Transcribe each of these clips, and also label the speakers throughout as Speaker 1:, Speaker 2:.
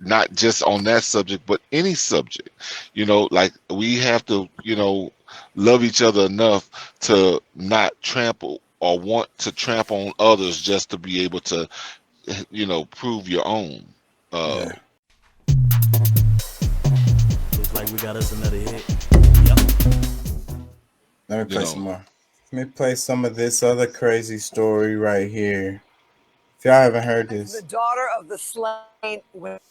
Speaker 1: not just on that subject, but any subject. Like we have to, love each other enough to not trample or want to trample on others just to be able to, prove your own. Uh,
Speaker 2: Yeah.
Speaker 3: Looks like we got us another hit. Yep.
Speaker 2: Let me
Speaker 1: you
Speaker 2: play
Speaker 1: know,
Speaker 2: some more. Let me play some of this other crazy story right here. If y'all haven't heard
Speaker 4: The
Speaker 2: this,
Speaker 4: daughter of the slain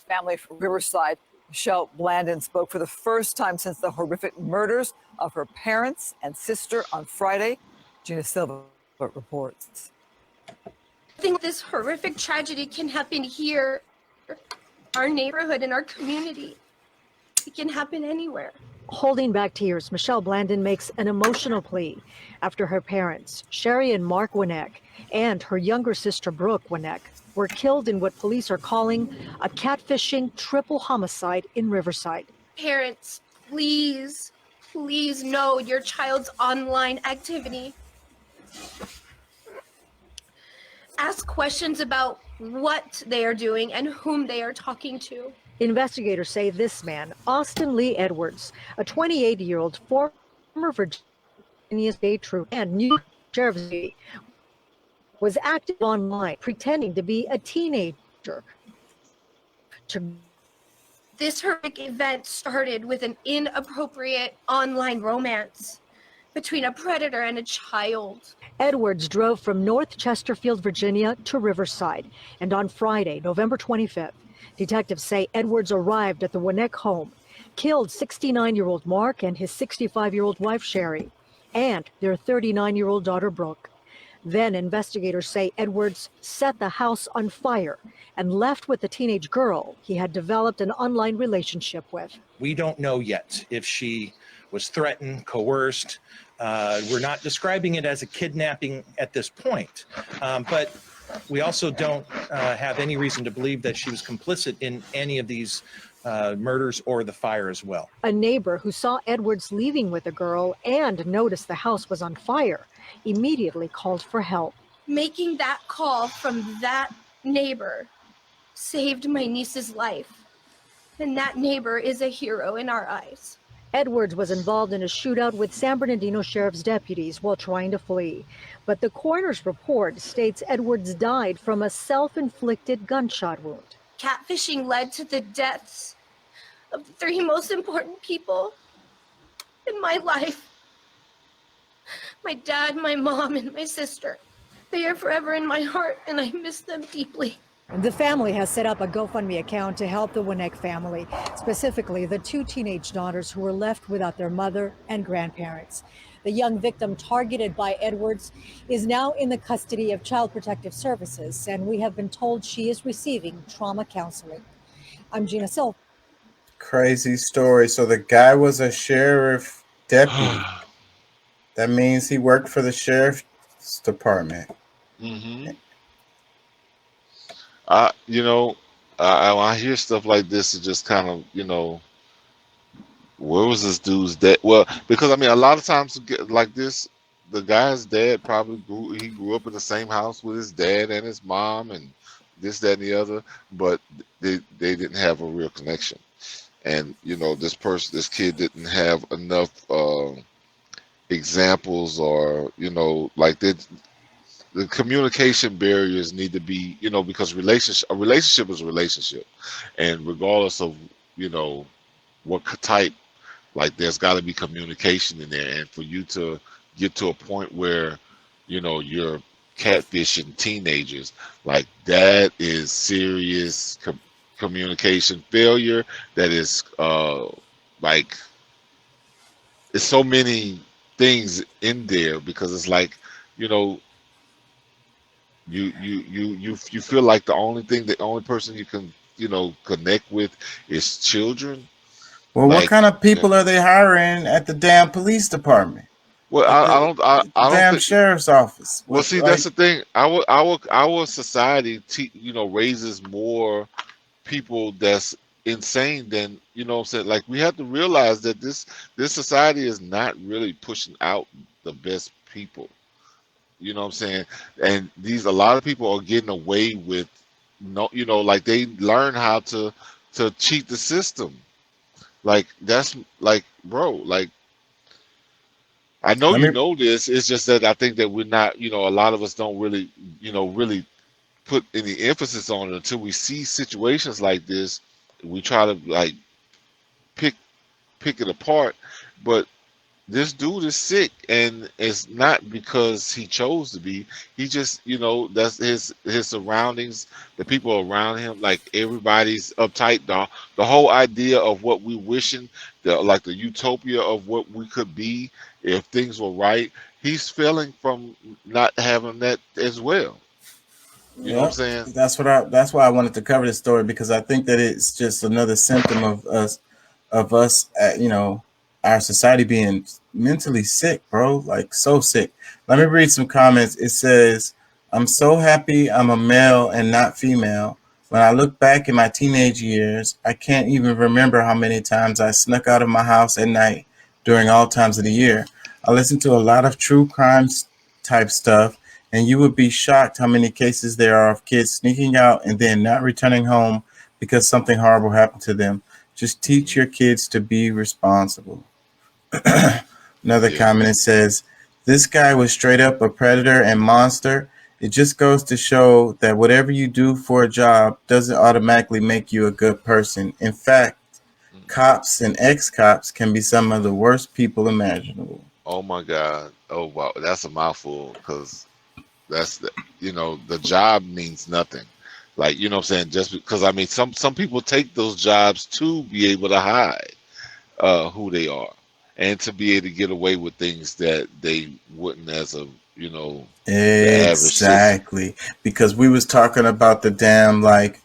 Speaker 4: family from Riverside, Michelle Blandon, spoke for the first time since the horrific murders of her parents and sister on Friday. Gina Silva reports.
Speaker 5: I think this horrific tragedy can happen here, our neighborhood, in our community. It can happen anywhere.
Speaker 6: Holding back tears, Michelle Blandon makes an emotional plea after her parents, Sherry and Mark Winnick, and her younger sister, Brooke Winnick, were killed in what police are calling a catfishing triple homicide in Riverside.
Speaker 5: Parents, please, please know your child's online activity. Ask questions about what they are doing and whom they are talking to.
Speaker 6: Investigators say this man, Austin Lee Edwards, a 28-year-old former Virginia State trooper and New York Sheriff's deputy, was active online pretending to be a teenager.
Speaker 5: This horrific event started with an inappropriate online romance between a predator and a child.
Speaker 6: Edwards drove from North Chesterfield, Virginia to Riverside, and on Friday, November 25th, detectives say Edwards arrived at the Winnick home, killed 69-year-old Mark and his 65-year-old wife Sherry, and their 39-year-old daughter Brooke. Then investigators say Edwards set the house on fire and left with the teenage girl he had developed an online relationship with.
Speaker 7: We don't know yet if she was threatened, coerced. We're not describing it as a kidnapping at this point, but we also don't have any reason to believe that she was complicit in any of these murders or the fire as well.
Speaker 6: A neighbor who saw Edwards leaving with the girl and noticed the house was on fire immediately called for help.
Speaker 5: Making that call from that neighbor saved my niece's life, and that neighbor is a hero in our eyes.
Speaker 6: Edwards was involved in a shootout with San Bernardino Sheriff's deputies while trying to flee. But the coroner's report states Edwards died from a self-inflicted gunshot wound.
Speaker 5: Catfishing led to the deaths of the three most important people in my life. My dad, my mom, and my sister. They are forever in my heart, and I miss them deeply.
Speaker 6: The family has set up a GoFundMe account to help the Winnick family, specifically the two teenage daughters who were left without their mother and grandparents. The young victim targeted by Edwards is now in the custody of Child Protective Services, and we have been told she is receiving trauma counseling. I'm Gina Silva.
Speaker 2: crazy story. So the guy was a sheriff deputy. That means he worked for the sheriff's department.
Speaker 1: hmm when I hear stuff like this, it just kind of, where was this dude's dad? Well, because I mean, a lot of times like this, the guy's dad probably grew up in the same house with his dad and his mom and this, that, and the other, but they didn't have a real connection. And this kid didn't have enough examples, or like the communication barriers need to be, because a relationship is a relationship, and regardless of what type, like there's got to be communication in there, and for you to get to a point where you're catfishing teenagers, like that is serious communication failure. That is like, it's so many things in there, because it's like, you know you feel like the only person you can connect with is children.
Speaker 2: Well, what
Speaker 1: Like,
Speaker 2: kind of
Speaker 1: yeah.
Speaker 2: people are they hiring at the damn police department?
Speaker 1: Well,
Speaker 2: At
Speaker 1: I
Speaker 2: the,
Speaker 1: don't I,
Speaker 2: the
Speaker 1: I don't
Speaker 2: damn
Speaker 1: think.
Speaker 2: sheriff's office?
Speaker 1: Well,
Speaker 2: What,
Speaker 1: see, that's
Speaker 2: like,
Speaker 1: the thing. Our society raises more people that's insane than, what I'm saying. Like, we have to realize that this society is not really pushing out the best people. You know what I'm saying? And a lot of people are getting away with, no, like they learn how to to cheat the system. Like that's like, bro, like I know
Speaker 2: Let me
Speaker 1: you know this. It's just that I think that we're not, a lot of us don't really, really put any emphasis on it until we see situations like this. We try to like pick pick it apart, but this dude is sick, and it's not because he chose to be. He just, that's his surroundings, the people around him. Like everybody's uptight. The whole idea of what we wishing, the utopia of what we could be if things were right. He's feeling from not having that as well. You know what I'm
Speaker 2: Yep.
Speaker 1: saying?
Speaker 2: That's why I wanted to cover this story, because I think that it's just another symptom of us, our society being mentally sick, bro. Like so sick. Let me read some comments. It says, "I'm so happy I'm a male and not female. When I look back in my teenage years, I can't even remember how many times I snuck out of my house at night during all times of the year. I listen to a lot of true crimes type stuff, and you would be shocked how many cases there are of kids sneaking out and then not returning home because something horrible happened to them. Just teach
Speaker 1: Hmm.
Speaker 2: your kids to be responsible." Another
Speaker 1: Yeah.
Speaker 2: comment, it says, "This guy was straight up a predator and monster. It just goes to show that whatever you do for a job doesn't automatically make you a good person. In fact, cops and ex cops can be some of the worst people imaginable."
Speaker 1: Oh my God. Oh wow, that's a mouthful. Because that's the job means nothing. Like, what I'm saying, just because I mean some people take those jobs to be able to hide who they are, and to be able to get away with things that they wouldn't as a the average citizen.
Speaker 2: Exactly. Because we was talking about the damn, like,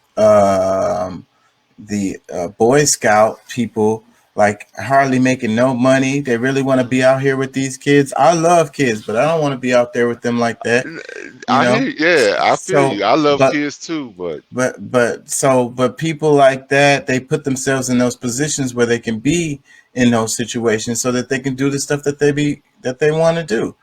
Speaker 2: the Boy Scout people, like hardly making no money. They really want to be out here with these kids. I love kids, but I don't want to be out there with them like that, you
Speaker 1: I hear
Speaker 2: know.
Speaker 1: you. Yeah, I feel
Speaker 2: So,
Speaker 1: you. I love
Speaker 2: but
Speaker 1: kids too, but
Speaker 2: but people like that, they put themselves in those positions where they can be in those situations so that they can do the stuff that they want to do.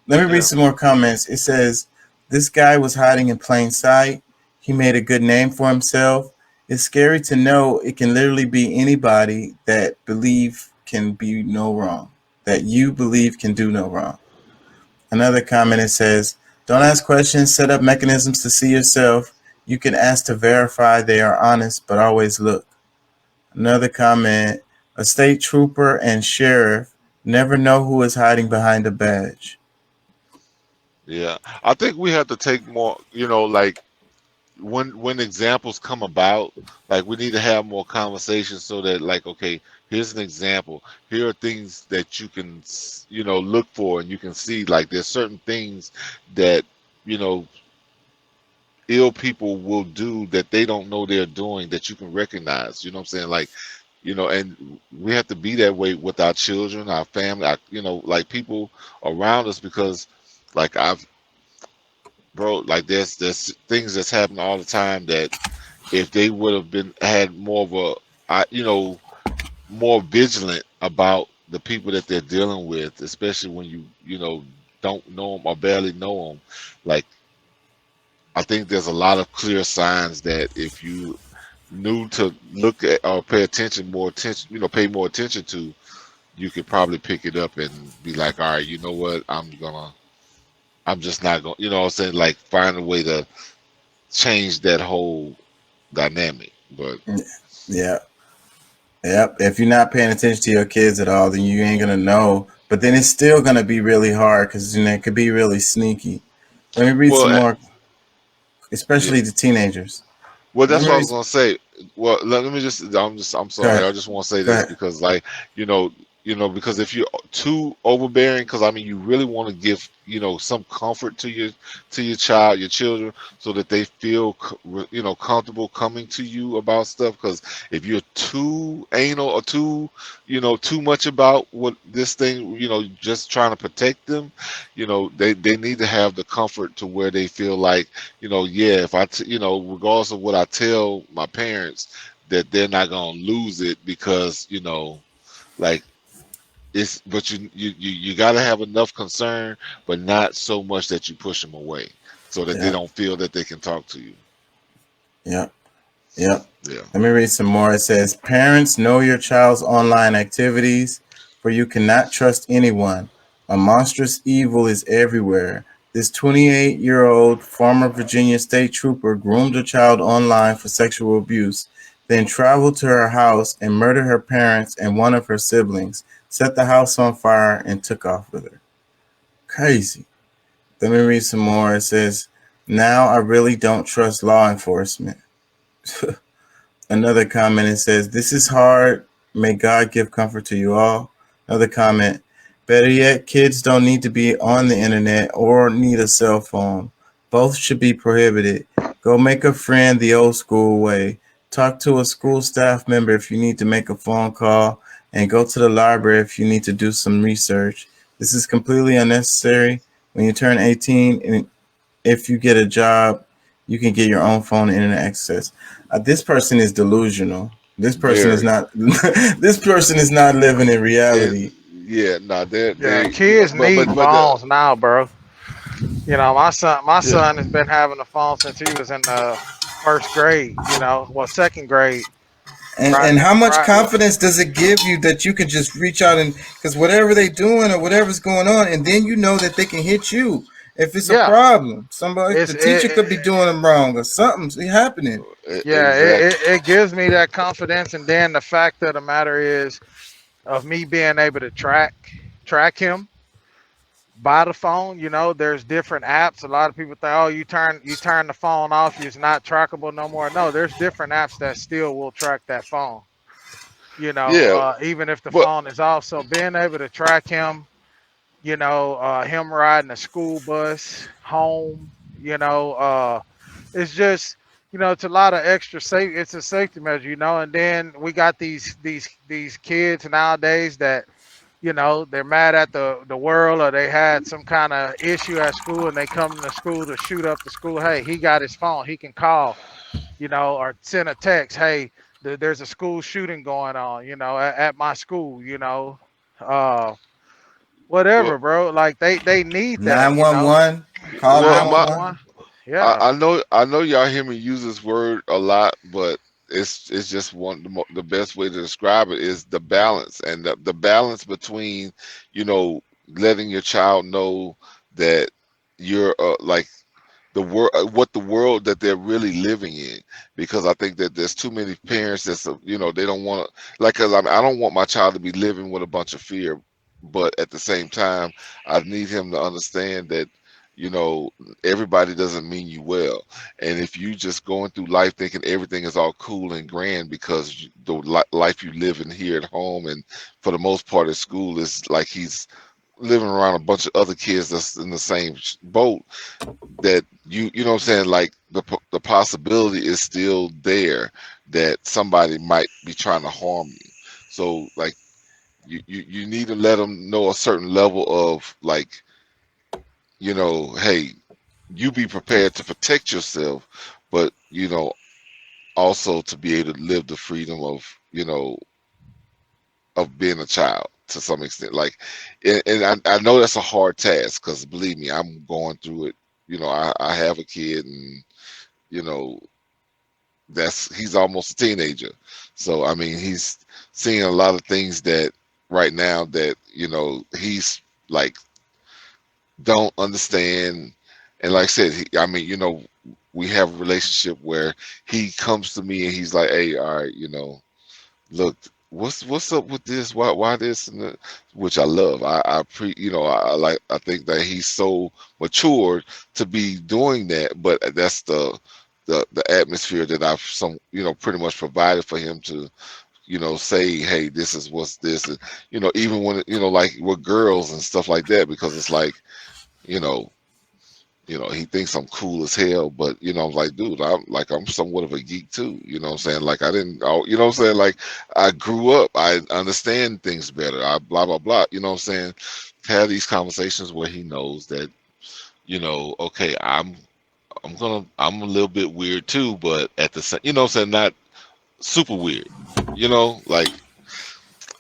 Speaker 2: Let me read
Speaker 1: yeah,
Speaker 2: some more comments. It says, "This guy was hiding in plain sight. He made a good name for himself. It's scary to know it can literally be anybody that believe can be no wrong, that you believe can do no wrong." Another comment, it says, "Don't ask questions, set up mechanisms to see yourself. You can ask to verify they are honest, but always look." Another comment, "A state trooper and sheriff never know who is hiding behind a badge."
Speaker 1: yeah. I think we have to take more, like when examples come about, like we need to have more conversations so that, like, okay, here's an example. Here are things that you can look for, and you can see like there's certain things that you know ill people will do that they don't know they're doing, that you can recognize. You know what I'm saying? Like, and we have to be that way with our children, our family, like people around us, because like bro, like there's things that's happening all the time that if they would have been had more of a, more vigilant about the people that they're dealing with, especially when you don't know them or barely know them. Like, I think there's a lot of clear signs that if you knew to look at or more attention, pay more attention to, you could probably pick it up and be like, all right, you know what, I'm just not gonna, what I'm saying, like find a way to change that whole dynamic. But
Speaker 2: Yeah. Yep. If you're not paying attention to your kids at all, then you ain't gonna know. But then it's still gonna be really hard because it could be really sneaky. Let me read
Speaker 1: well,
Speaker 2: some more,
Speaker 1: yeah.
Speaker 2: especially the teenagers.
Speaker 1: Well,
Speaker 2: Let
Speaker 1: that's
Speaker 2: me
Speaker 1: what I
Speaker 2: read.
Speaker 1: was gonna say. Well, let me I'm
Speaker 2: Go
Speaker 1: sorry.
Speaker 2: ahead.
Speaker 1: I just want to say
Speaker 2: Go
Speaker 1: this
Speaker 2: ahead.
Speaker 1: because, like, you know, because if you're too overbearing, because I mean, you really want to give, some comfort to your child, your children, so that they feel, comfortable coming to you about stuff. Because if you're too anal or too much about what this thing, just trying to protect them, they need to have the comfort to where they feel like, yeah, if regardless of what I tell my parents, that they're not gonna lose it because, like but you got to have enough concern, but not so much that you push them away, so that they
Speaker 2: Yeah.
Speaker 1: don't feel that they can talk to you.
Speaker 2: Yeah. Yep.
Speaker 1: Yeah.
Speaker 2: Let me read some more. It says, parents, know your child's online activities, for you cannot trust anyone. A monstrous evil is everywhere. This 28-year-old former Virginia state trooper groomed a child online for sexual abuse, then traveled to her house and murdered her parents and one of her siblings, set the house on fire, and took off with her. Crazy. Let me read some more. It says, now I really don't trust law enforcement. Another comment, it says, this is hard. May God give comfort to you all. Another comment, better yet, kids don't need to be on the internet or need a cell phone. Both should be prohibited. Go make a friend the old school way. Talk to a school staff member if you need to make a phone call, and go to the library if you need to do some research. This is completely unnecessary. When you turn 18, and if you get a job, you can get your own phone and internet access. This person is delusional. This person is
Speaker 1: Very.
Speaker 2: not. This person is not living in
Speaker 1: And
Speaker 2: reality.
Speaker 1: yeah, no,
Speaker 8: Yeah,
Speaker 1: they,
Speaker 8: kids need
Speaker 1: but the,
Speaker 8: phones now, bro. You know, my
Speaker 1: yeah,
Speaker 8: son has been having a phone since he was in the first grade. You know, well, second grade.
Speaker 2: And
Speaker 8: Right,
Speaker 2: how much
Speaker 8: right.
Speaker 2: confidence does it give you that you can just reach out and because whatever they doing or whatever's going on, and then you know that they can hit you if it's a
Speaker 8: Yeah,
Speaker 2: problem. Somebody,
Speaker 8: it's
Speaker 2: the teacher could be doing them wrong or something's happening.
Speaker 8: yeah.
Speaker 1: exactly.
Speaker 8: It gives me that confidence, and then the fact of the matter is of me being able to track him by the phone. You know, there's different apps. A lot of people think, oh, you turn the phone off, it's not trackable no more. No, there's different apps that still will track that phone. You know,
Speaker 1: Yeah,
Speaker 8: even if the
Speaker 1: but
Speaker 8: phone is off. So being able to track him, you know, him riding a school bus home, you know, it's just, you know, it's a lot of extra safe. It's a safety measure, you know. And then we got these kids nowadays that, you know, they're mad at the world, or they had some kind of issue at school and they come to school to shoot up the school. Hey, he got his phone, he can call, you know, or send a text. Hey, there's a school shooting going on, you know, at my school, you know, uh,
Speaker 1: well,
Speaker 8: whatever, bro. Like they need that, you know.
Speaker 2: 911, call
Speaker 1: well,
Speaker 8: Nine
Speaker 1: my
Speaker 8: one
Speaker 2: 911.
Speaker 8: one. Yeah,
Speaker 1: I know y'all hear me use this word a lot, but it's just the best way to describe it is the balance, and the balance between, you know, letting your child know that you're like the world, what the world that they're really living in, because I think that there's too many parents that's you know, they don't want to, like, because I don't want my child to be living with a bunch of fear, but at the same time I need him to understand that, you know, everybody doesn't mean you well, and if you just going through life thinking everything is all cool and grand because the life you live in here at home and for the most part at school is like he's living around a bunch of other kids that's in the same boat, that you know what I'm saying, like the possibility is still there that somebody might be trying to harm you. So like you need to let them know a certain level of like, you know, hey, you be prepared to protect yourself, but you know, also to be able to live the freedom of, you know, of being a child to some extent. Like, and I know that's a hard task because believe me, I'm going through it. You know, I have a kid, and you know, that's he's almost a teenager. So I mean, he's seeing a lot of things that right now that, you know, he's like don't understand. And like I said, I mean, you know, we have a relationship where he comes to me and he's like, "Hey, all right, you know, look, what's up with this? Why this?" And the, which I love. You know, I like. I think that he's so matured to be doing that. But that's the atmosphere that I've some, you know, pretty much provided for him to, you know, say, hey, this is what's this, and you know, even when you know, like with girls and stuff like that, because it's like, you know. You know, he thinks I'm cool as hell, but you know, I'm like, dude, I'm somewhat of a geek too. You know what I'm saying? Like I didn't, you know what I'm saying? Like I grew up, I understand things better. I blah blah blah. You know what I'm saying? Have these conversations where he knows that, you know, okay, I'm a little bit weird too, but at the same, you know what I'm saying, not super weird. You know, like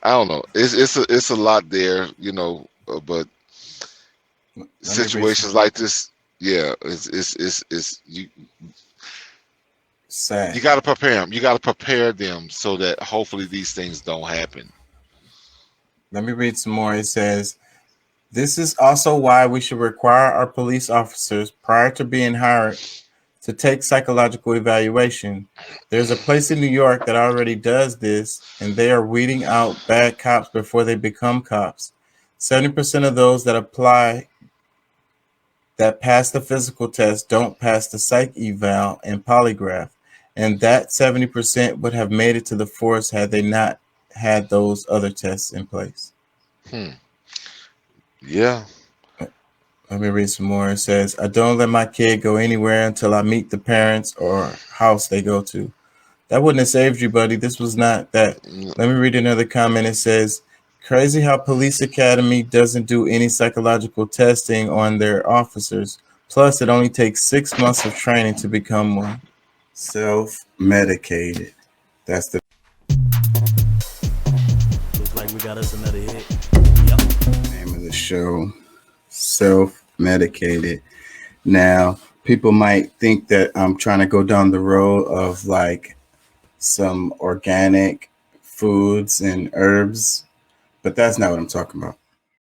Speaker 1: I don't know. It's a lot there, you know, but
Speaker 2: Let me read some.
Speaker 1: situations like this, yeah, it's you
Speaker 2: sad.
Speaker 1: You got to prepare them. You got to prepare them so that hopefully these things don't happen.
Speaker 2: Let me read some more. It says, this is also why we should require our police officers prior to being hired to take psychological evaluation. There's a place in New York that already does this, and they are weeding out bad cops before they become cops. 70% of those that apply that pass the physical test don't pass the psych eval and polygraph, and that 70% would have made it to the force had they not had those other tests in place.
Speaker 1: Yeah.
Speaker 2: Let me read some more. It says, I don't let my kid go anywhere until I meet the parents or house they go to. That wouldn't have saved you, buddy. This was not that. Let me read another comment. It says, crazy how Police Academy doesn't do any psychological testing on their officers. Plus, it only takes 6 months of training to become one. Self-medicated. That's the
Speaker 3: Looks like we got us another hit.
Speaker 2: name of the show. Self-medicated. Now, people might think that I'm trying to go down the road of like some organic foods and herbs, but that's not what I'm talking about.